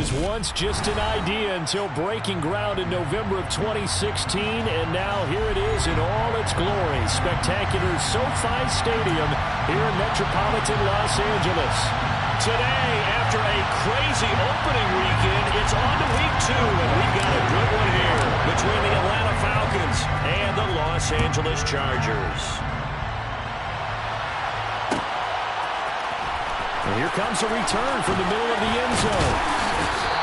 was once just an idea until breaking ground in November of 2016, and now here it is in all its glory. Spectacular SoFi Stadium here in metropolitan Los Angeles. Today, after a crazy opening weekend, it's on to week 2, and we've got a good one here between the Atlanta Falcons and the Los Angeles Chargers. And here comes a return from the middle of the end zone.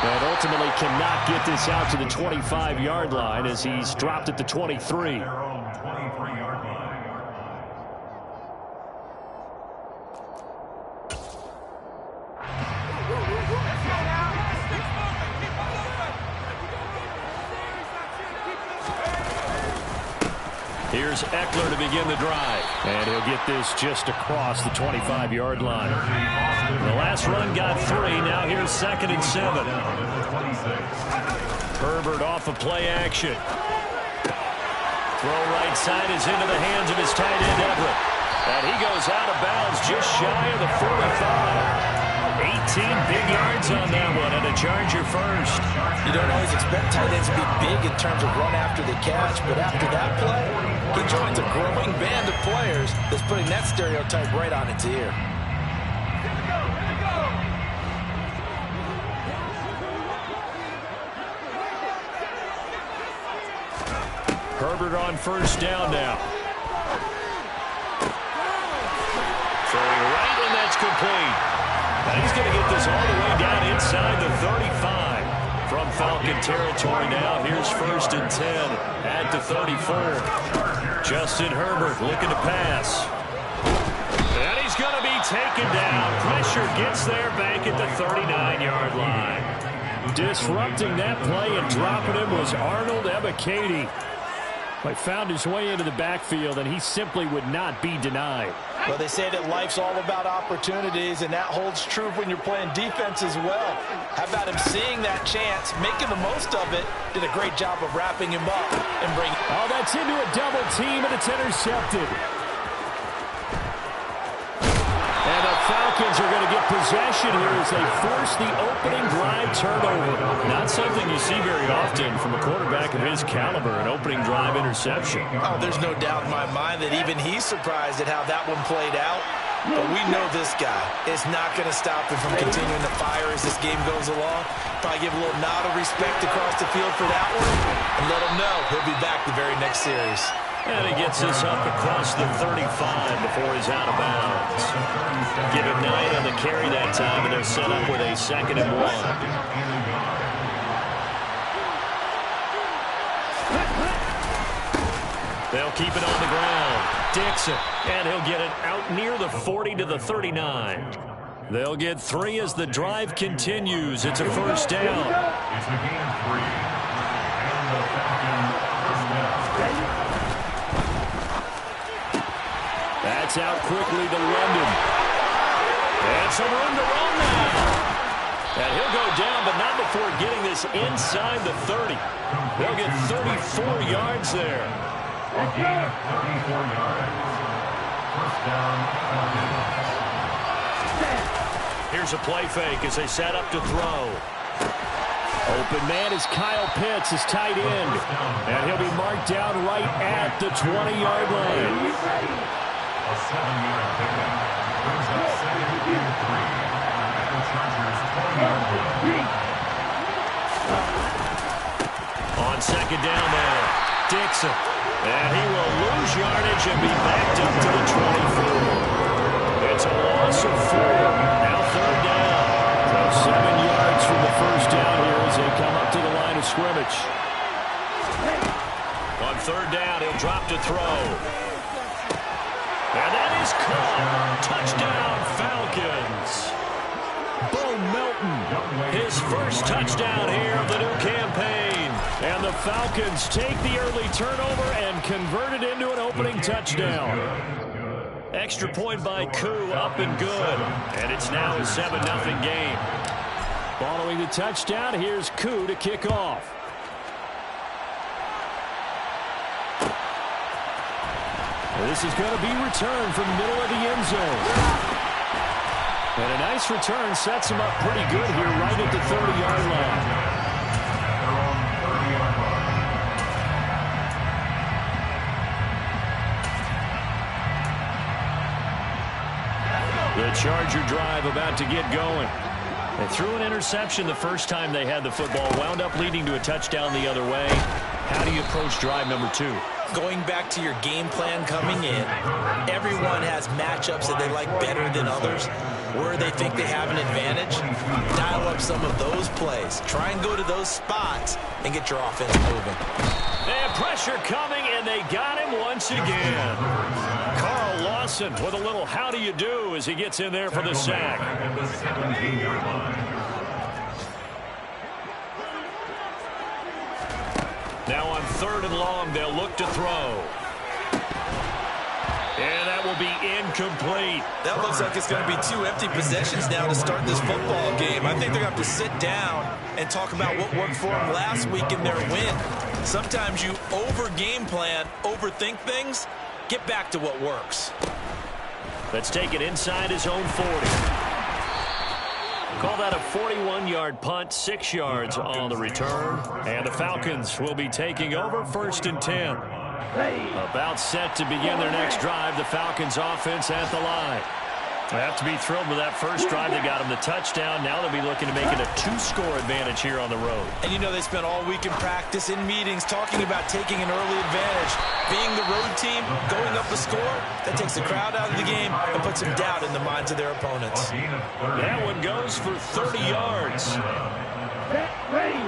And ultimately cannot get this out to the 25-yard line as he's dropped at the 23. Here's Eckler to begin the drive. And he'll get this just across the 25-yard line. The last run got 3. Now here's 2nd and 7. Herbert off of play action. Throw right side is into the hands of his tight end, Everett. And he goes out of bounds just shy of the 45. 18 big yards on that one, and a Charger first. You don't always expect tight ends to be big in terms of run after the catch, but after that play, he joins a growing band of players that's putting that stereotype right on its ear. Herbert on first down now. Throwing right, and that's complete. And he's going to get this all the way down inside the 35. From Falcon territory now, here's 1st and 10 at the 34. Justin Herbert looking to pass. And he's going to be taken down. Pressure gets there back at the 39-yard line. Disrupting that play and dropping him was Arnold Ebiketie. But found his way into the backfield, and he simply would not be denied. Well, they say that life's all about opportunities, and that holds true when you're playing defense as well. How about him seeing that chance, making the most of it, did a great job of wrapping him up and bringing... Oh, that's into a double team, and it's intercepted. And the Falcons are going to get possession here as they force the opening drive turnover. Not something you see very often from a quarterback of his caliber, an opening drive interception. Oh, there's no doubt in my mind that even he's surprised at how that one played out. But we know this guy is not going to stop him from continuing to fire as this game goes along. Probably give a little nod of respect across the field for that one and let him know he'll be back the very next series. And he gets this up across the 35 before he's out of bounds. Give him 9 on the carry that time, and they're set up with a 2nd and 1. They'll keep it on the ground. Dixon, and he'll get it out near the 40 to the 39. They'll get 3 as the drive continues. It's a first down. It's a gain of 3. And the Falcons first down. That's out quickly to London. And some room to run now. And he'll go down, but not before getting this inside the 30. They'll get 34 yards there. A gain of 34 yards. First down, Falcons. Here's a play fake as they set up to throw. Open man is Kyle Pitts, his tight end. And he'll be marked down right at the 20-yard line. A 7-yard pickup brings up 2nd and 3 at the Chargers' 20-yard line. On 2nd down now, Dixon. And he will lose yardage and be backed up to the 24. It's a loss of 4. Now 3rd down. So 7 yards from the first down here as they come up to the line of scrimmage. On 3rd down, he'll drop to throw. And that is caught. Touchdown, Falcons. Bo Melton, his first touchdown here of the new campaign. And the Falcons take the early turnover and convert it into an opening touchdown. Extra point by Koo, up and good. And it's now a 7-0 game. Following the touchdown, here's Koo to kick off. This is going to be returned from the middle of the end zone. And a nice return sets him up pretty good here right at the 30-yard line. The Charger drive about to get going. They threw an interception the first time they had the football, wound up leading to a touchdown the other way. How do you approach drive number 2? Going back to your game plan coming in, everyone has matchups that they like better than others, where they think they have an advantage. Dial up some of those plays. Try and go to those spots and get your offense moving. They have pressure coming, and they got him once again. Carl Lawson with a little how do you do as he gets in there for the sack. Now on 3rd and long, they'll look to throw. And that will be incomplete. That looks like it's going to be 2 empty possessions now to start this football game. I think they're going to have to sit down and talk about what worked for them last week in their win. Sometimes you over-game plan, overthink things. Get back to what works. Let's take it inside his own 40. Call that a 41-yard punt, 6 yards on the return. And the Falcons will be taking over 1st and 10. About set to begin their next drive, the Falcons offense at the line. They have to be thrilled with that first drive. They got them the touchdown. Now they'll be looking to make it a 2-score advantage here on the road. And you know they spent all week in practice, in meetings, talking about taking an early advantage. Being the road team, going up the score, that takes the crowd out of the game and puts some doubt in the minds of their opponents. That one goes for 30 yards. Ready.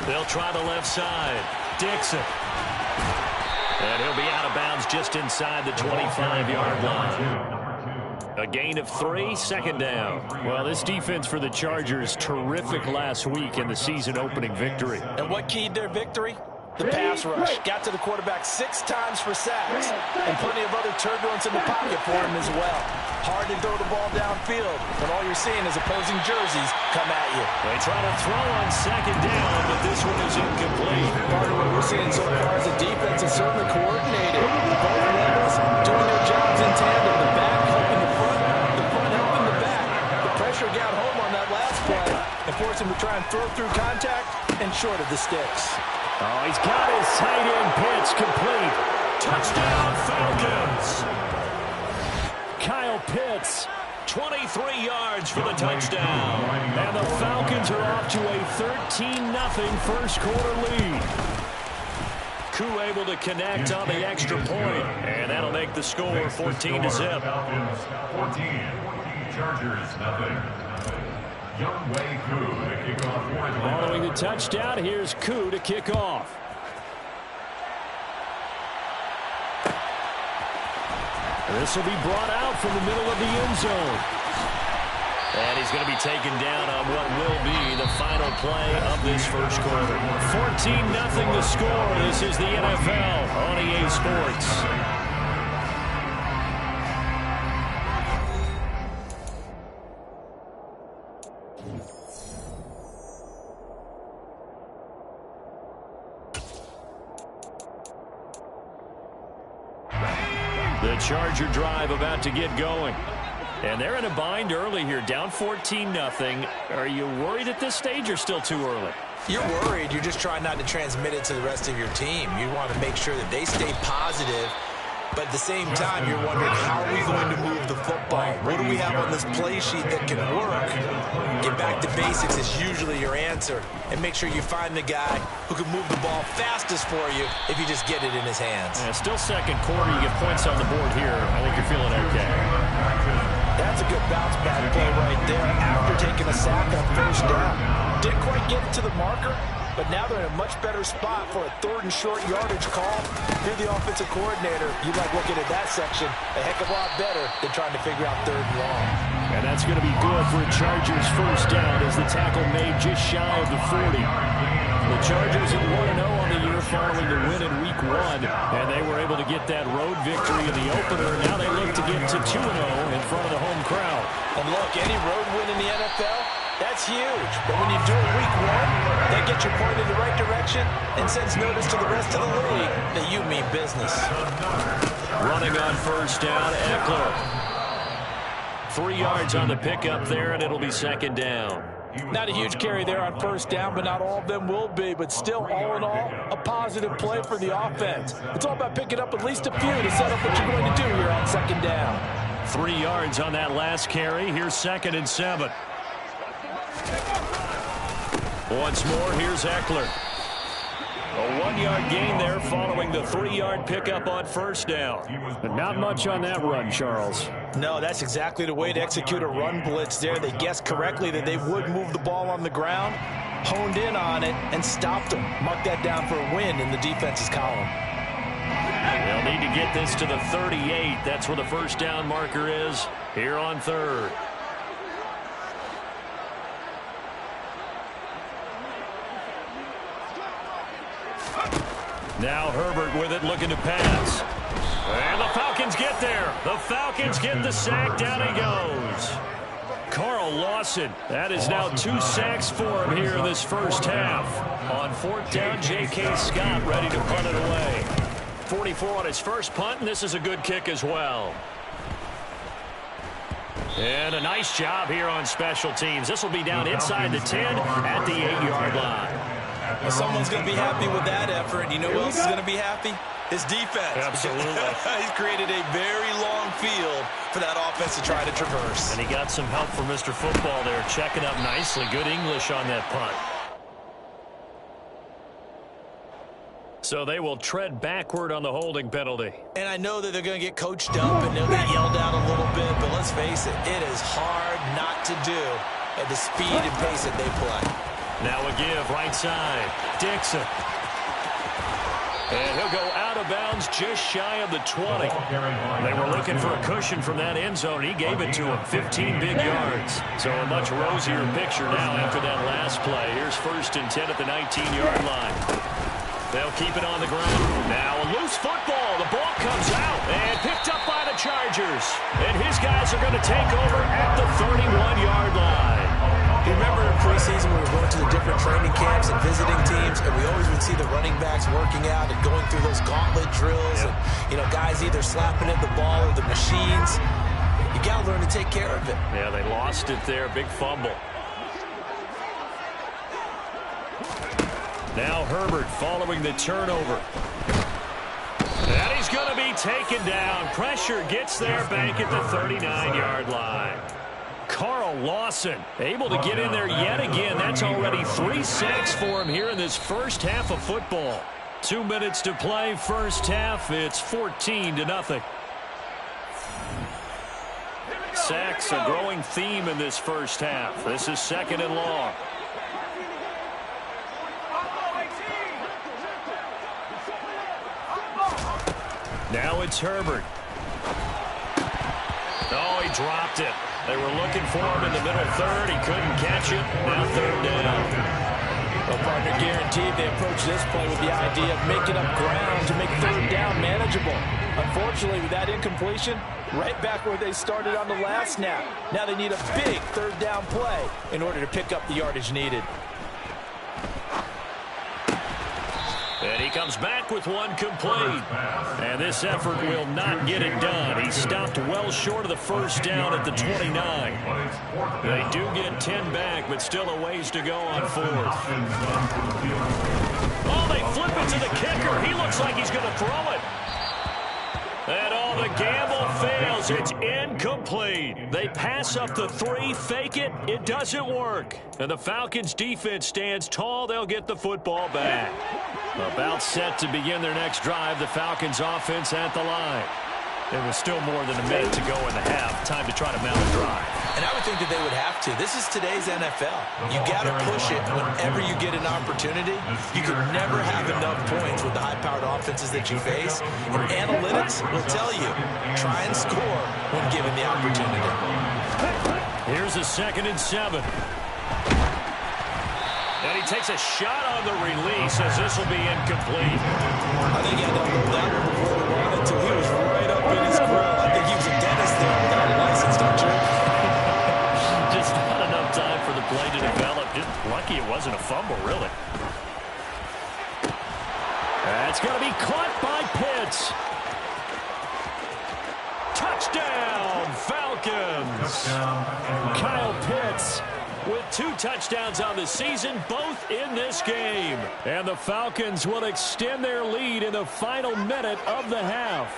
They'll try the left side. Dixon. And he'll be out of bounds just inside the 25-yard line. A gain of 3, 2nd down. Well, this defense for the Chargers, terrific last week in the season-opening victory. And what keyed their victory? The pass rush. Got to the quarterback 6 times for sacks. And plenty of other turbulence in the pocket for him as well. Hard to throw the ball downfield, but all you're seeing is opposing jerseys come at you. They try to throw on 2nd down, but this one is incomplete. Part of what we're seeing so far as a defense is certainly coordinated. Both levels doing their jobs in tandem. The back helping the front helping the back. The pressure got home on that last play and forced him to try and throw through contact and short of the sticks. Oh, he's got his tight end pitch complete. Touchdown, Falcons. Kyle Pitts, 23 yards for the touchdown. And the Falcons are off to a 13-0 first quarter lead. Koo able to connect on the extra point, and that'll make the score 14-0. Chargers, nothing. Youngway Koo to kick off. Following the touchdown, here's Koo to kick off. This will be brought out from the middle of the end zone. And he's going to be taken down on what will be the final play of this first quarter. 14-0 the score. This is the NFL on EA Sports. The Charger drive about to get going. And they're in a bind early here, down 14-0. Are you worried at this stage or still too early? You're worried. You're just trying not to transmit it to the rest of your team. You want to make sure that they stay positive. But at the same time, you're wondering, how are we going to move the football? What do we have on this play sheet that can work? Get back to basics is usually your answer. And make sure you find the guy who can move the ball fastest for you if you just get it in his hands. Yeah, still second quarter. You get points on the board here. I think you're feeling okay. That's a good bounce back play right there after taking a sack on 1st down. Didn't quite get it to the marker, but now they're in a much better spot for a 3rd and short yardage call. You're the offensive coordinator. You like looking at that section a heck of a lot better than trying to figure out 3rd and long. And that's going to be good for a Chargers 1st down as the tackle made just shy of the 40. The Chargers at 1-0 on the year following the win in Week 1, and they were able to get that road victory in the opener. Now they look to get to 2-0 in front of the home crowd. And look, any road win in the NFL, That's huge. But when you do it week one, that gets your point in the right direction and sends notice to the rest of the league that you mean business. Running on first down, Eckler. 3 yards on the pickup there, and it'll be second down. Not a huge carry there on first down, but not all of them will be. But still, all in all, a positive play for the offense. It's all about picking up at least a few to set up what you're going to do here on second down. 3 yards on that last carry. Here's 2nd and 7. Once more, here's Eckler. A 1-yard gain there following the 3-yard pickup on first down. But not much on that run, Charles. No, that's exactly the way to execute a run blitz there. They guessed correctly that they would move the ball on the ground, honed in on it, and stopped them. Mark that down for a win in the defense's column. They'll need to get this to the 38. That's where the first down marker is here on 3rd. Now Herbert with it, looking to pass. And the Falcons get there. The Falcons get the sack. Down he goes. Carl Lawson. That is now 2 sacks for him here in this first half. On 4th down, J.K. Scott ready to punt it away. 44 on his first punt, and this is a good kick as well. And a nice job here on special teams. This will be down inside the 10 at the 8-yard line. Well, someone's going to be happy with that effort. You know who else is going to be happy? His defense. Absolutely. He's created a very long field for that offense to try to traverse. And he got some help from Mr. Football there, checking up nicely. Good English on that punt. So they will tread backward on the holding penalty. And I know that they're going to get coached up and they'll get yelled out a little bit, but let's face it, it is hard not to do at the speed and pace that they play. Now a give, right side. Dixon. And he'll go out of bounds just shy of the 20. They were looking for a cushion from that end zone. He gave it to him, 15 big yards. So a much rosier picture now after that last play. Here's 1st and 10 at the 19-yard line. They'll keep it on the ground. Now a loose football. The ball comes out and picked up by the Chargers. And his guys are going to take over at the 31-yard line. You remember in preseason we were going to the different training camps and visiting teams, and we always would see the running backs working out and going through those gauntlet drills, and, you know, guys either slapping at the ball or the machines. You got to learn to take care of it. Yeah, they lost it there. Big fumble. Now Herbert following the turnover. And he's going to be taken down. Pressure gets there back at the 39-yard line. Carl Lawson able to get in there yet again. That's already 3 sacks for him here in this first half of football. 2 minutes to play first half. It's 14-0. Sacks a growing theme in this first half. This is 2nd and long. Now it's Herbert. Oh, he dropped it. They were looking for him in the middle 3rd. He couldn't catch it. Now 3rd down. Well, partner, guaranteed they approach this play with the idea of making up ground to make 3rd down manageable. Unfortunately, with that incompletion, right back where they started on the last snap. Now they need a big 3rd down play in order to pick up the yardage needed. And he comes back with one complete. And this effort will not get it done. He stopped well short of the first down at the 29. They do get 10 back, but still a ways to go on 4th. Oh, they flip it to the kicker. He looks like he's going to throw it. And all the gamble fails. It's incomplete. They pass up the 3, fake it. It doesn't work. And the Falcons defense stands tall. They'll get the football back. About set to begin their next drive. The Falcons offense at the line. There was still more than a minute to go in the half. Time to try to mount a drive. And I would think that they would have to. This is today's NFL. You got to push it whenever you get an opportunity. You can never have enough points with the high-powered offenses that you face. And analytics will tell you, try and score when given the opportunity. Here's a 2nd and 7. And he takes a shot on the release as this will be incomplete. I think he had to hold that one before the run until he was right up in his grill. I think he was a dentist there without a license, don't you? Just not enough time for the play to Kyle Pitts with 2 touchdowns on the season, both in this game. And the Falcons will extend their lead in the final minute of the half.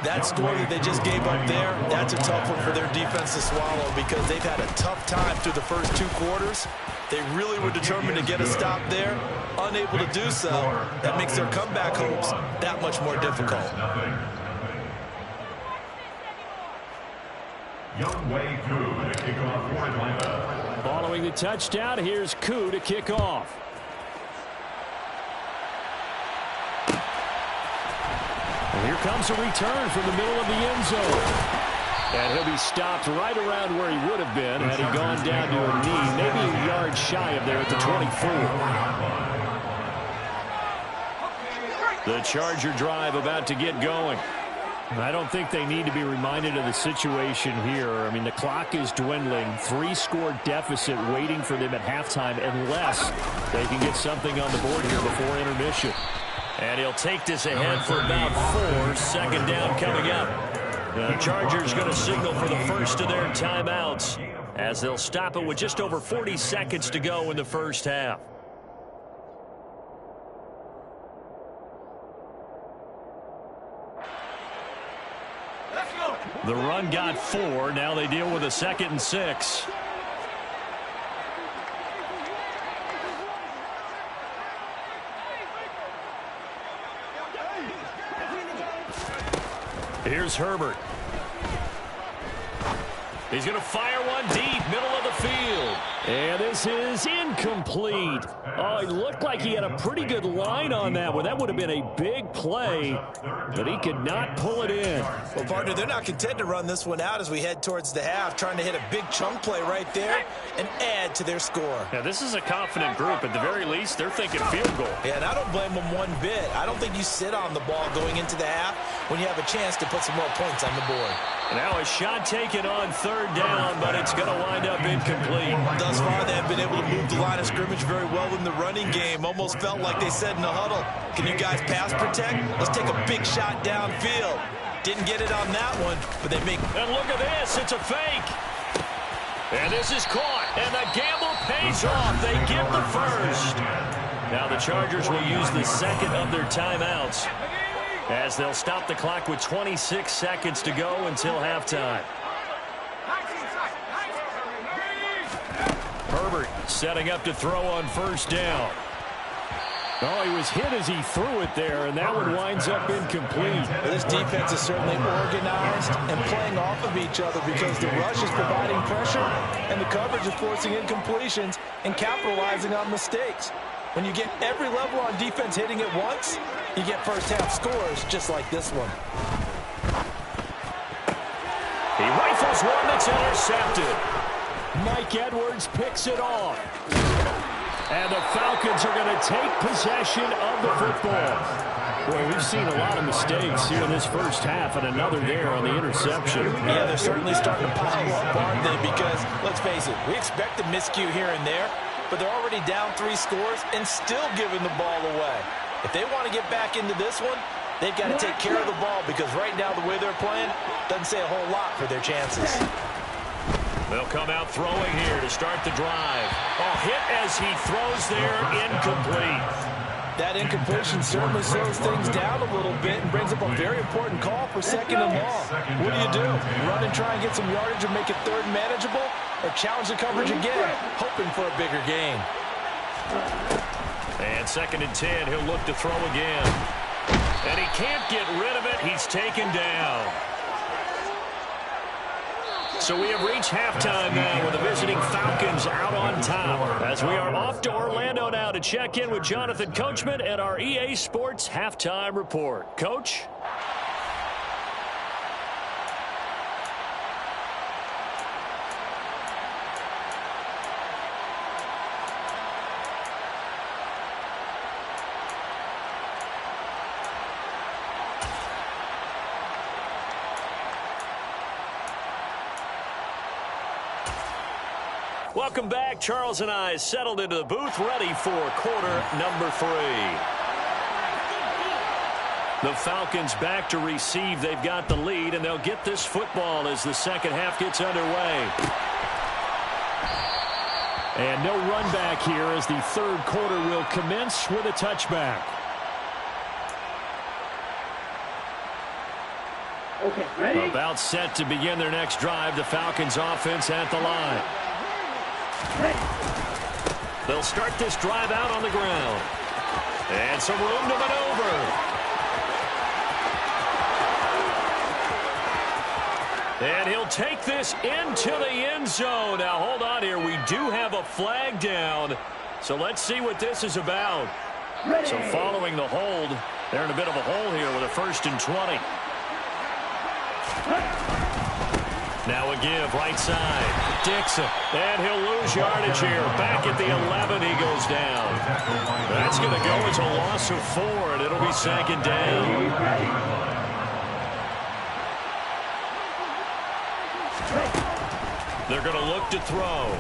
That score that they just gave up there, that's a tough one for their defense to swallow because they've had a tough time through the first 2 quarters. They really were determined to get a stop there, unable to do so. That makes their comeback hopes that much more difficult. Following the touchdown, here's Koo to kick off. And here comes a return from the middle of the end zone. And he'll be stopped right around where he would have been had he gone down to a knee, maybe a yard shy of there at the 24. The Charger drive about to get going. I don't think they need to be reminded of the situation here. I mean, the clock is dwindling. 3-score deficit waiting for them at halftime unless they can get something on the board here before intermission. And he'll take this ahead for about 4. Second down coming up. The Chargers going to signal for the first of their timeouts as they'll stop it with just over 40 seconds to go in the first half. The run got 4. Now they deal with a 2nd and 6. Here's Herbert. He's going to fire one deep, middle of the field. And this is incomplete. Oh, it looked like he had a pretty good line on that one. That would have been a big play, but he could not pull it in. Well, partner, they're not content to run this one out as we head towards the half, trying to hit a big chunk play right there and add to their score. Yeah, this is a confident group. At the very least, they're thinking field goal. Yeah, and I don't blame them one bit. I don't think you sit on the ball going into the half when you have a chance to put some more points on the board. Now a shot taken on 3rd down, but it's going to wind up incomplete. Thus far, they have been able to move the line of scrimmage very well in the running game. Almost felt like they said in the huddle, can you guys pass protect? Let's take a big shot downfield. Didn't get it on that one, but they make... And look at this, it's a fake. And this is caught, and the gamble pays off. They get the first. Now the Chargers will use the 2nd of their timeouts as they'll stop the clock with 26 seconds to go until halftime. Herbert setting up to throw on 1st down. Oh, he was hit as he threw it there, and that one winds up incomplete. This defense is certainly organized and playing off of each other because the rush is providing pressure and the coverage is forcing incompletions and capitalizing on mistakes. When you get every level on defense hitting it once, you get first-half scores just like this one. He rifles one that's intercepted. Mike Edwards picks it off. And the Falcons are going to take possession of the football. Boy, we've seen a lot of mistakes here in this first half, and another there on the interception. Yeah, they're certainly starting to pile up, aren't they? Because, let's face it, we expect a miscue here and there, but they're already down 3 scores and still giving the ball away. If they want to get back into this one, they've got to take care of the ball because right now the way they're playing doesn't say a whole lot for their chances. They'll come out throwing here to start the drive. Oh, hit as he throws there, incomplete. That incompletion certainly slows things down a little bit and brings up a very important call for 2nd and long. What do? Run and try and get some yardage and make it 3rd and manageable, or challenge the coverage again, hoping for a bigger gain. And 2nd and 10, he'll look to throw again. And he can't get rid of it. He's taken down. So we have reached halftime now with the visiting Falcons out on top. As we are off to Orlando now to check in with Jonathan Coachman and our EA Sports Halftime Report. Coach? Welcome back. Charles and I settled into the booth, ready for quarter number 3. The Falcons back to receive. They've got the lead, and they'll get this football as the second half gets underway. And no run back here as the third quarter will commence with a touchback. Okay, ready? About set to begin their next drive. The Falcons offense at the line. They'll start this drive out on the ground. And some room to maneuver. And he'll take this into the end zone. Now, hold on here. We do have a flag down. So let's see what this is about. So following the hold, they're in a bit of a hole here with a 1st and 20. Now a give, right side. Dixon. And he'll lose yardage here. Back at the 11, he goes down. That's going to go as a loss of 4, and it'll be 2nd down. They're going to look to throw.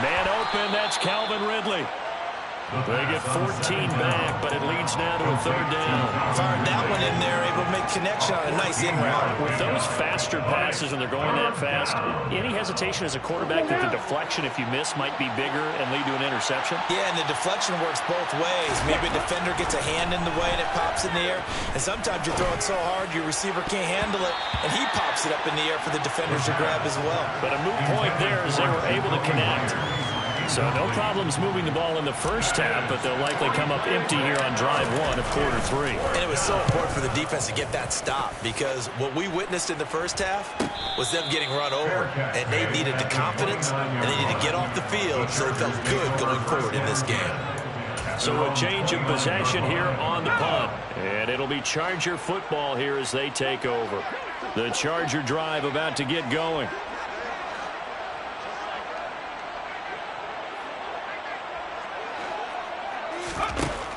Man open, that's Calvin Ridley. They get 14 back, but it leads now to a 3rd down. Fired that one in there, able to make connection on a nice in route. With those faster passes and they're going that fast, any hesitation as a quarterback that the deflection, if you miss, might be bigger and lead to an interception? Yeah, and the deflection works both ways. Maybe a defender gets a hand in the way and it pops in the air. And sometimes you throw it so hard your receiver can't handle it, and he pops it up in the air for the defenders to grab as well. But a moot point there as they were able to connect. So no problems moving the ball in the first half, but they'll likely come up empty here on drive 1 of quarter 3. And it was so important for the defense to get that stop, because what we witnessed in the first half was them getting run over, and they needed the confidence, and they needed to get off the field so they felt good going forward in this game. So a change of possession here on the punt, and it'll be Charger football here as they take over. The Charger drive about to get going.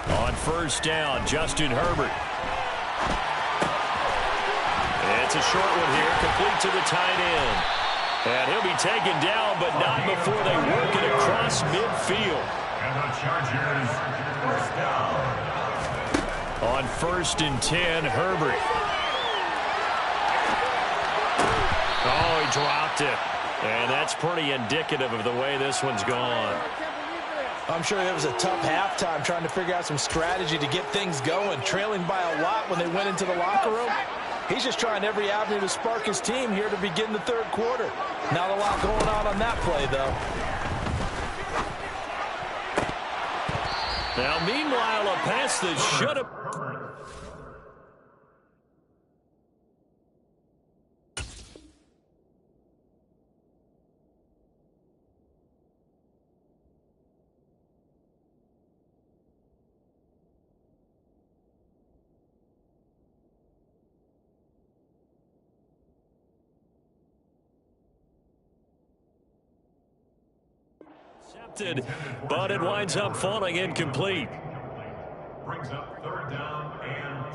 On 1st down, Justin Herbert. It's a short one here, complete to the tight end. And he'll be taken down, but not before they work it across midfield. And the Chargers, 1st down. On 1st and 10, Herbert. Oh, he dropped it. And that's pretty indicative of the way this one's gone. I'm sure it was a tough halftime trying to figure out some strategy to get things going, trailing by a lot when they went into the locker room. He's just trying every avenue to spark his team here to begin the 3rd quarter. Not a lot going on that play, though. Now, meanwhile, a pass that should have... but it winds up falling incomplete. Brings up 3rd down and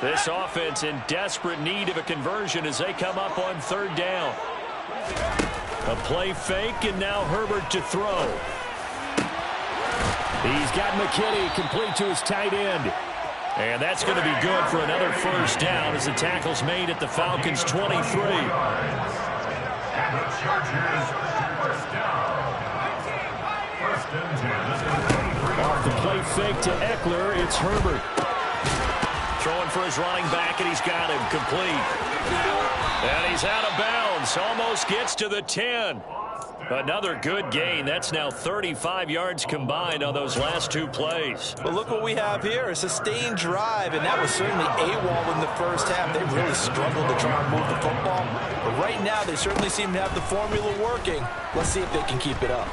10. This offense in desperate need of a conversion as they come up on 3rd down. A play fake, and now Herbert to throw. He's got McKinney complete to his tight end. And that's going to be good for another 1st down as the tackle's made at the Falcons' 23. And the Chargers, 1st down. 1st and 10. Off the play fake to Eckler, it's Herbert. Throwing for his running back, and he's got him complete. And he's out of bounds, almost gets to the 10. Another good gain. That's now 35 yards combined on those last 2 plays. But look what we have here, a sustained drive, and that was certainly AWOL in the first half. They really struggled to try and move the football. But right now, they certainly seem to have the formula working. Let's see if they can keep it up.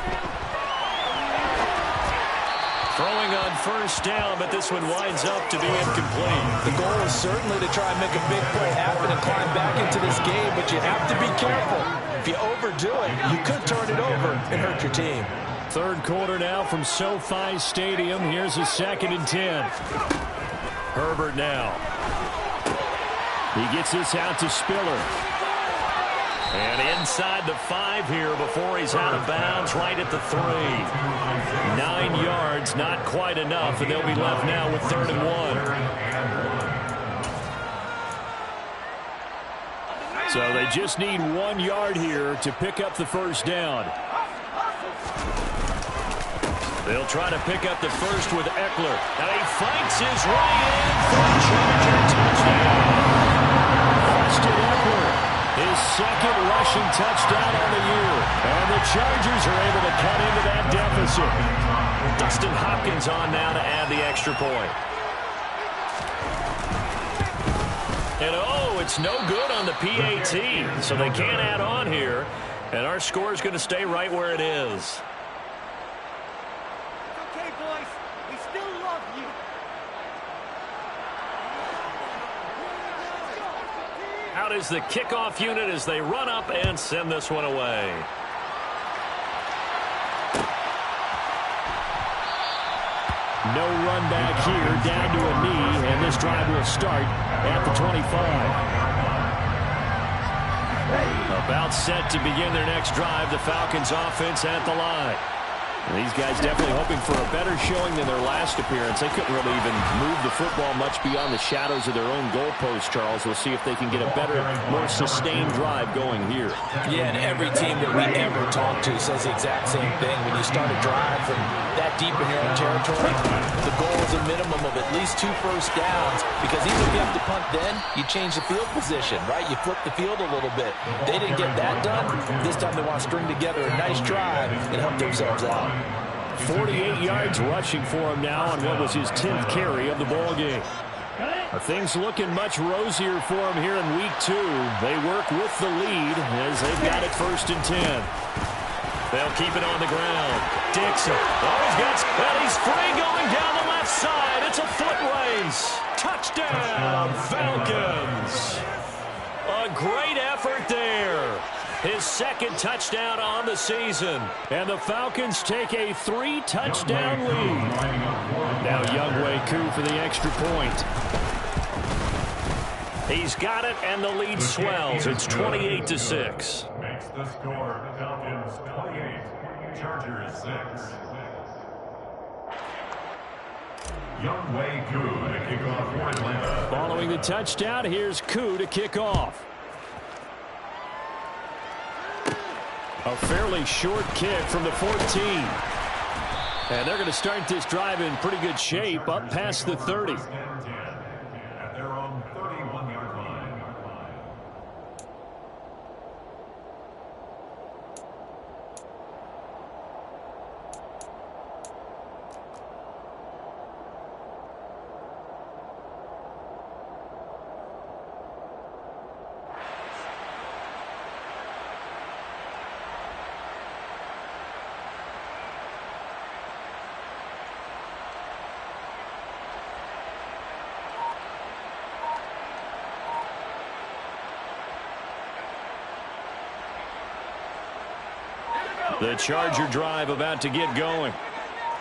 Throwing on 1st down, but this one winds up to be incomplete. The goal is certainly to try and make a big play happen and climb back into this game, but you have to be careful. If you overdo it, you could turn it over and hurt your team. 3rd quarter now from SoFi Stadium. Here's a 2nd and 10. Herbert now. He gets this out to Spiller. And inside the 5 here before he's out of bounds, right at the 3. 9 yards, not quite enough, and they'll be left now with 3rd and 1. So they just need 1 yard here to pick up the first down. They'll try to pick up the first with Eckler. And he fights his way in for a Charger touchdown. Austin Eckler, his 2nd rushing touchdown on the year. And the Chargers are able to cut into that deficit. Dustin Hopkins on now to add the extra point. And oh, it's no good on the PAT. So they can't add on here. And our score is going to stay right where it is. Out is the kickoff unit as they run up and send this one away. No run back here, down to a knee, and this drive will start at the 25. About set to begin their next drive, the Falcons offense at the line. These guys definitely hoping for a better showing than their last appearance. They couldn't really even move the football much beyond the shadows of their own goalpost, Charles. We'll see if they can get a better, more sustained drive going here. Yeah, and every team that we ever talk to says the exact same thing. When you start a drive from that deep in your own territory, the goal is a minimum of at least 2 first downs, because even if you have to punt then, you change the field position, right? You flip the field a little bit. They didn't get that done. This time they want to string together a nice drive and help themselves out. 48 yards rushing for him now on what was his 10th carry of the ball game. Things looking much rosier for him here in week 2. They work with the lead as they've got it 1st and 10. They'll keep it on the ground. Dixon. Oh, he's free going down the left side. It's a foot race. Touchdown, Falcons. A great effort there. His 2nd touchdown on the season. And the Falcons take a 3-touchdown lead. Now Younghoe Koo for the extra point. He's got it, and the lead swells. It's 28-6. Makes the score Falcons 28, Chargers 6. Younghoe Koo to kick off for Atlanta. Following the touchdown, here's Koo to kick off. A fairly short kick from the 14. And they're going to start this drive in pretty good shape, up past the 30. At their own 31-yard line. The Charger drive about to get going.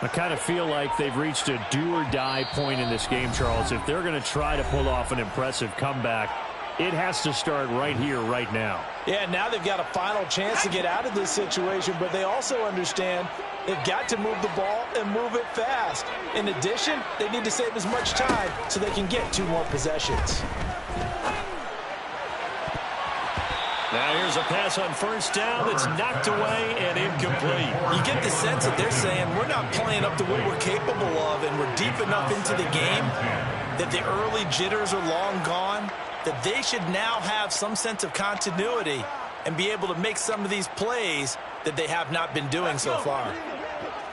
I kind of feel like they've reached a do-or-die point in this game, Charles. If they're going to try to pull off an impressive comeback, it has to start right here, right now. Yeah, now they've got a final chance to get out of this situation, but they also understand they've got to move the ball and move it fast. In addition, they need to save as much time so they can get 2 more possessions. Now here's a pass on 1st down that's knocked away and incomplete. You get the sense that they're saying we're not playing up to what we're capable of, and we're deep enough into the game that the early jitters are long gone, that they should now have some sense of continuity and be able to make some of these plays that they have not been doing so far.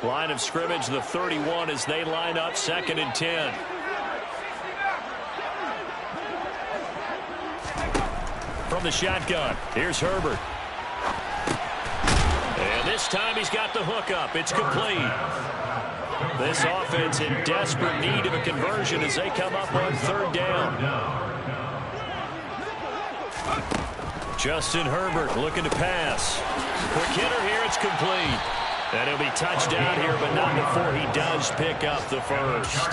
Line of scrimmage, the 31, as they line up 2nd and 10. From the shotgun, here's Herbert. And this time he's got the hook up. It's complete. This offense in desperate need of a conversion as they come up on 3rd down. Justin Herbert looking to pass. Quick hitter here, it's complete. And he'll be touched down here, but not before he does pick up the first.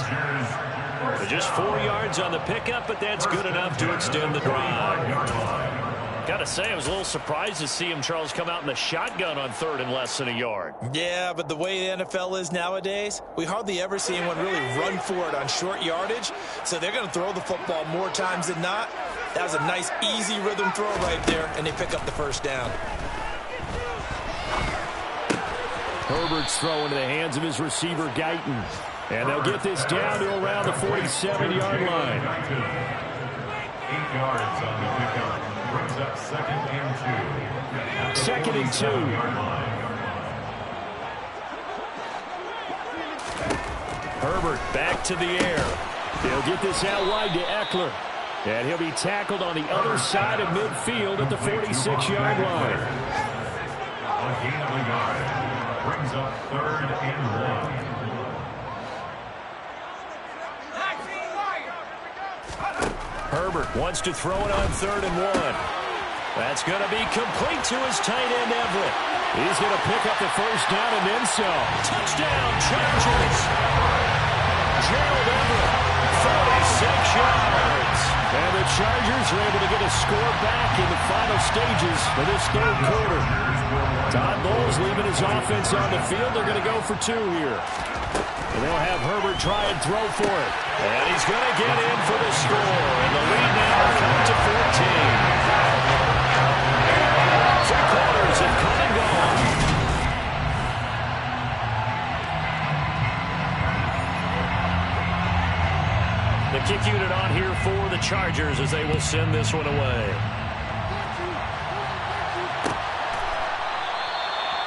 Just 4 yards on the pickup, but that's good enough to extend the drive. Gotta say, I was a little surprised to see him, Charles, come out in the shotgun on 3rd and less than a yard. Yeah, but the way the NFL is nowadays, we hardly ever see anyone really run for it on short yardage. So they're going to throw the football more times than not. That was a nice, easy rhythm throw right there, and they pick up the first down. Herbert's throw into the hands of his receiver, Guyton. And they'll get this down to around the 47-yard line. 8 yards on the pickup. Brings up 2nd and 2. 2nd and 2. Herbert back to the air. He'll get this out wide to Eckler. And he'll be tackled on the other side of midfield at the 46-yard line. A gain of a yard. Brings up 3rd and 1. Herbert wants to throw it on 3rd and 1. That's going to be complete to his tight end, Everett. He's going to pick up the first down and then some. Touchdown, Chargers. Gerald Everett, 46 yards. And the Chargers are able to get a score back in the final stages of this 3rd quarter. Todd Bowles leaving his offense on the field. They're going to go for 2 here. And they'll have Herbert try and throw for it. And he's going to get in for the score. And the lead now comes to 14. 3 quarters have come and gone. The kick unit on here for the Chargers as they will send this one away.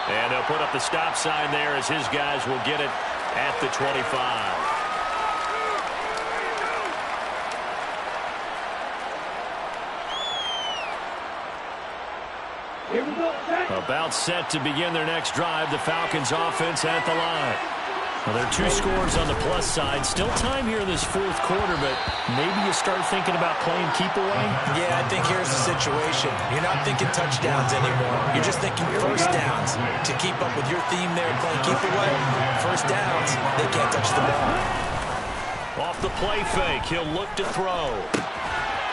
And they'll put up the stop sign there as his guys will get it at the 25. Here we go. About set to begin their next drive. The Falcons offense at the line. Well, there are 2 scores on the plus side. Still time here in this 4th quarter, but maybe you start thinking about playing keep away? Yeah, I think here's the situation. You're not thinking touchdowns anymore. You're just thinking first downs. To keep up with your theme there, playing keep away, first downs, they can't touch the ball. Off the play fake, he'll look to throw.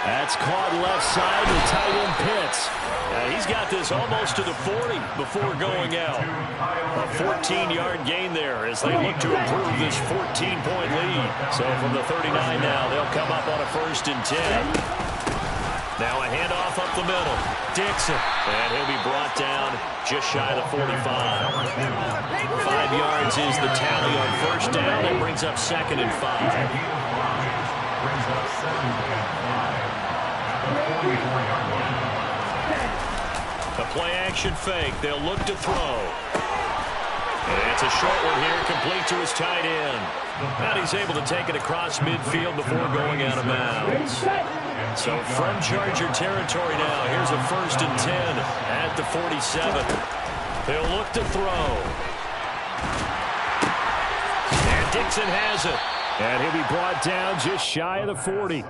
That's caught left side to tight end Pitts. He's got this almost to the 40 before going out. A 14-yard gain there as they look to improve this 14-point lead. So from the 39 now, they'll come up on a 1st and 10. Now a handoff up the middle. Dixon. And he'll be brought down just shy of the 45. 5 yards is the tally on 1st down. That brings up 2nd and 5. Brings up 2nd and 5. The 44-yard line. A play-action fake. They'll look to throw. And it's a short one here, complete to his tight end. And he's able to take it across midfield before going out of bounds. So from Charger territory now, here's a 1st and 10 at the 47. They'll look to throw. And Dixon has it. And he'll be brought down just shy of the 40.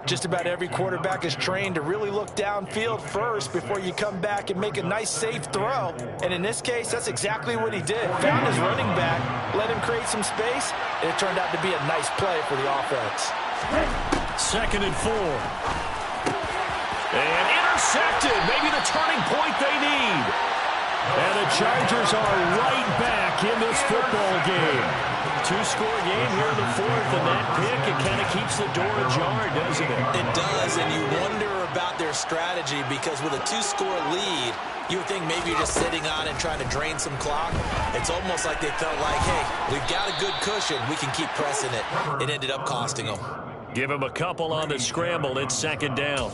Just about every quarterback is trained to really look downfield first before you come back and make a nice, safe throw. And in this case, that's exactly what he did. Found his running back, let him create some space, and it turned out to be a nice play for the offense. 2nd and 4. And intercepted. Maybe the turning point they need. And the Chargers are right back in this football game. 2-score game here in the 4th, and that pick, it kind of keeps the door ajar, doesn't it? It does, and you wonder about their strategy because with a 2-score lead, you would think maybe you're just sitting on and trying to drain some clock. It's almost like they felt like, hey, we've got a good cushion. We can keep pressing it. It ended up costing them. Give him a couple on the scramble. It's 2nd down.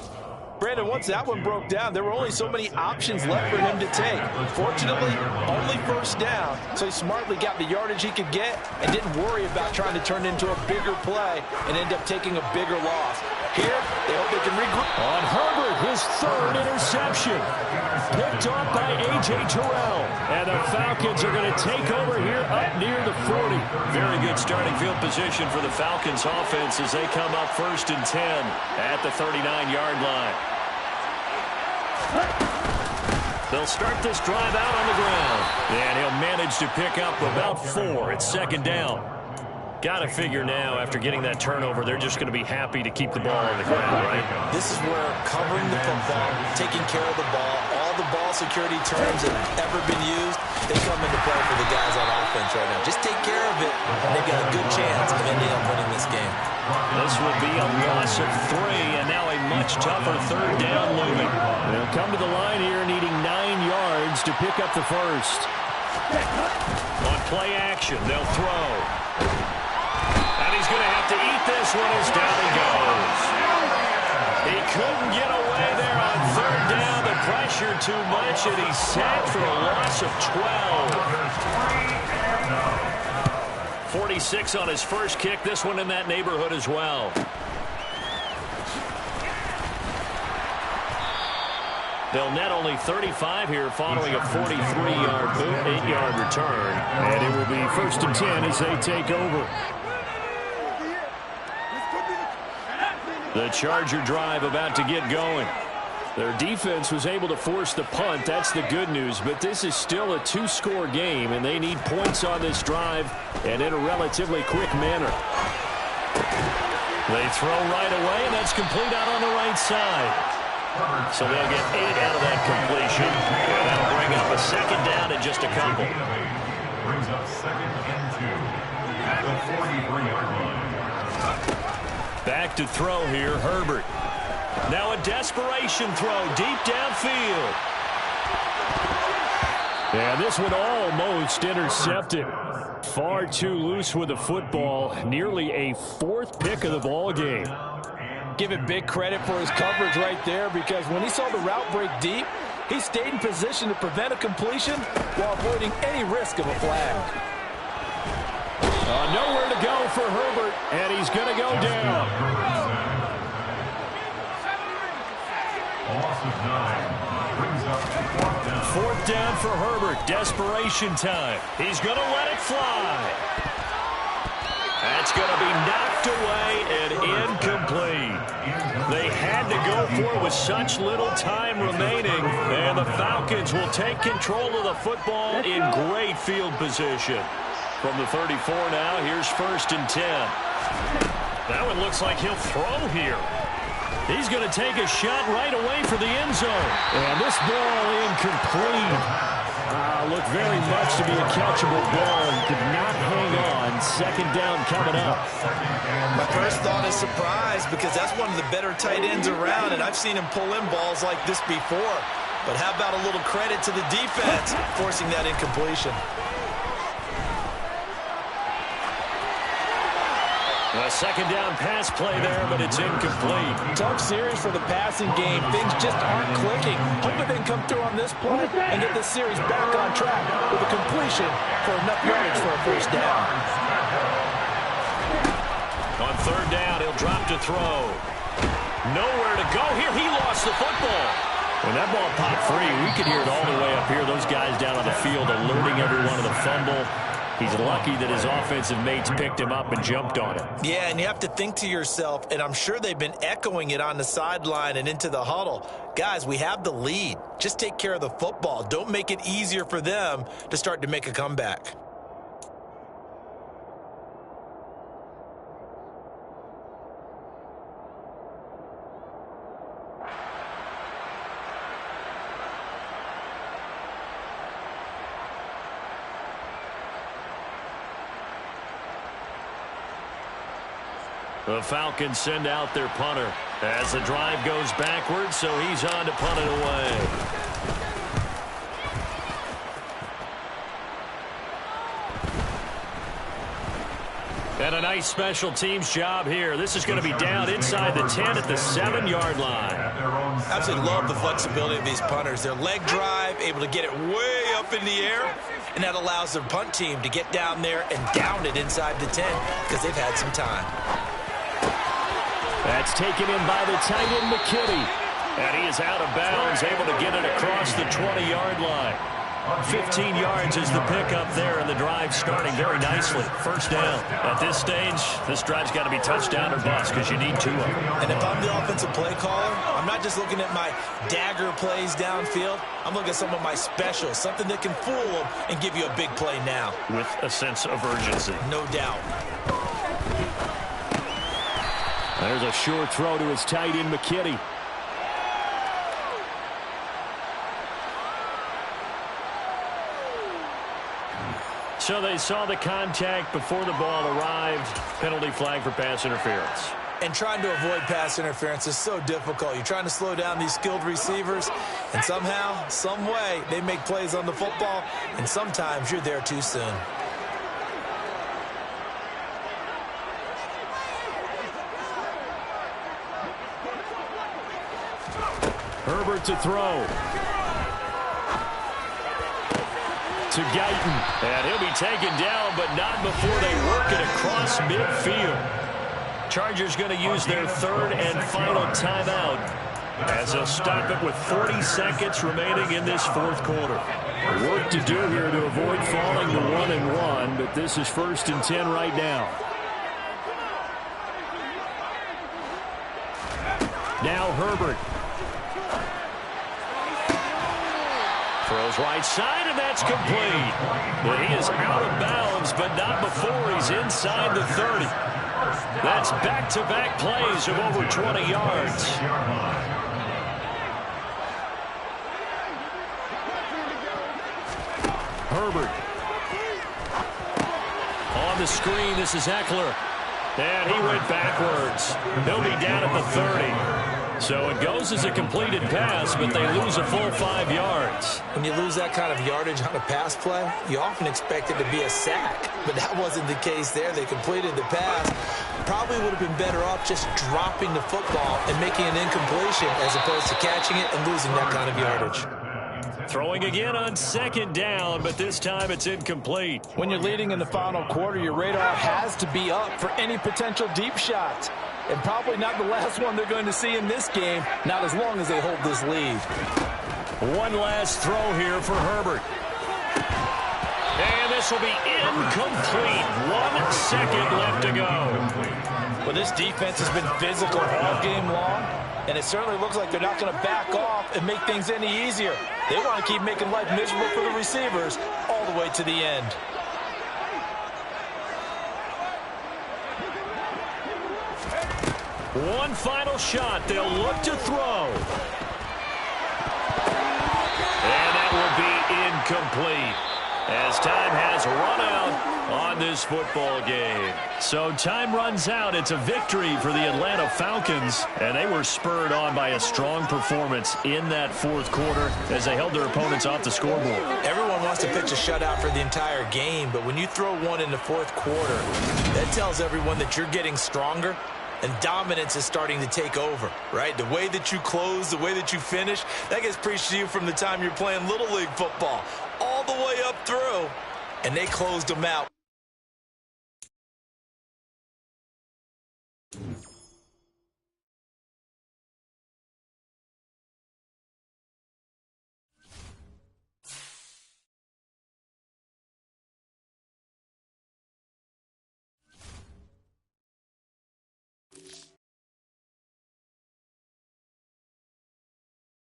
Brandon, once that one broke down, there were only so many options left for him to take. Fortunately, only 1st down, so he smartly got the yardage he could get and didn't worry about trying to turn it into a bigger play and end up taking a bigger loss. Here, they hope they can regroup. On Herbert, his 3rd interception. Picked off by A.J. Terrell. And the Falcons are going to take over here up near the 40. Very good starting field position for the Falcons offense as they come up 1st and 10 at the 39-yard line. They'll start this drive out on the ground. And he'll manage to pick up about 4. It's 2nd down. Got to figure now, after getting that turnover, they're just going to be happy to keep the ball on the ground, right? This is where covering the football, taking care of the ball, all the ball security terms that have ever been used, they come into play for the guys on offense right now. Just take care of it, and they've got a good chance of ending up winning this game. This will be a loss of 3, and now a much tougher third down looming. They'll come to the line here needing 9 yards to pick up the first. On play action, they'll throw. And he's going to have to eat this one as down he goes. He couldn't get away there on third down. The pressure too much, and he's sacked for a loss of 12. 46 on his first kick. This one in that neighborhood as well. They'll net only 35 here following a 43-yard 8-yard return. And it will be 1st and 10 as they take over. The Charger drive about to get going. Their defense was able to force the punt. That's the good news. But this is still a 2-score game, and they need points on this drive and in a relatively quick manner. They throw right away, and that's complete out on the right side. So they'll get 8 out of that completion. And that'll bring up a 2nd down in just a couple. Brings up 2nd and 2 at the 43-yard line. Back to throw here, Herbert. Now a desperation throw deep downfield. And this one almost intercepted. Far too loose with the football. Nearly a 4th pick of the ball game. Give it big credit for his coverage right there, because when he saw the route break deep, he stayed in position to prevent a completion while avoiding any risk of a flag. Nowhere to go for Herbert, and he's going to go down. Loss of 9 brings up 4th down. 4th down for Herbert. Desperation time. He's going to let it fly. That's going to be knocked away and incomplete. They had to go for it with such little time remaining. And the Falcons will take control of the football in great field position. From the 34 now, here's 1st and 10. That one looks like he'll throw here. He's going to take a shot right away for the end zone. And this ball incomplete. Looked very much to be a catchable ball and could not hang on. 2nd down coming up. My first thought is surprise, because that's one of the better tight ends around, and I've seen him pull in balls like this before. But how about a little credit to the defense forcing that incompletion? A 2nd down pass play there, but it's incomplete. Tough series for the passing game. Things just aren't clicking. Hoping they can come through on this play and get this series back on track with a completion for enough yardage for a 1st down. On 3rd down, he'll drop to throw. Nowhere to go here. He lost the football. When that ball popped free, we could hear it all the way up here. Those guys down on the field alerting everyone of the fumble. He's lucky that his offensive mates picked him up and jumped on it. Yeah, and you have to think to yourself, and I'm sure they've been echoing it on the sideline and into the huddle. Guys, we have the lead. Just take care of the football. Don't make it easier for them to start to make a comeback. The Falcons send out their punter as the drive goes backwards, so he's on to punt it away. And a nice special teams job here. This is going to be down inside the 10 at the 7-yard line. Absolutely love the flexibility of these punters. Their leg drive, able to get it way up in the air, and that allows their punt team to get down there and down it inside the 10 because they've had some time. That's taken in by the tight end, McKinney. And he is out of bounds, able to get it across the 20-yard line. 15 yards is the pickup there, and the drive starting very nicely. 1st down. At this stage, this drive's got to be touchdown or bust because you need 2 of them. And if I'm the offensive play caller, I'm not just looking at my dagger plays downfield. I'm looking at some of my specials, something that can fool them and give you a big play now. With a sense of urgency. No doubt. There's a short throw to his tight end, McKinney. So they saw the contact before the ball arrived. Penalty flag for pass interference. And trying to avoid pass interference is so difficult. You're trying to slow down these skilled receivers, and somehow, some way, they make plays on the football, and sometimes you're there too soon. Herbert to throw. To Guyton. And he'll be taken down, but not before they work it across midfield. Chargers going to use their third and final timeout as they'll stop it with 40 seconds remaining in this fourth quarter. Work to do here to avoid falling to 1-1, but this is 1st and 10 right now. Now Herbert. Throws right side, and that's complete. But he is out of bounds, but not before he's inside the 30. That's back-to-back plays of over 20 yards. Herbert. On the screen, this is Eckler. And he went backwards. He'll be down at the 30. So it goes as a completed pass, but they lose a full 5 yards. When you lose that kind of yardage on a pass play, you often expect it to be a sack. But that wasn't the case there. They completed the pass. Probably would have been better off just dropping the football and making an incompletion as opposed to catching it and losing that kind of yardage. Throwing again on 2nd down, but this time it's incomplete. When you're leading in the final quarter, your radar has to be up for any potential deep shots. And probably not the last one they're going to see in this game, not as long as they hold this lead. One last throw here for Herbert. And this will be incomplete. 1 second left to go. Well, this defense has been physical all game long, and it certainly looks like they're not going to back off and make things any easier. They want to keep making life miserable for the receivers all the way to the end. One final shot. They'll look to throw. And that will be incomplete as time has run out on this football game. So time runs out. It's a victory for the Atlanta Falcons, and they were spurred on by a strong performance in that fourth quarter as they held their opponents off the scoreboard. Everyone wants to pitch a shutout for the entire game, but when you throw one in the fourth quarter, that tells everyone that you're getting stronger and dominance is starting to take over, right? The way that you close, the way that you finish, that gets preached to you from the time you're playing Little League football all the way up through, and they closed them out.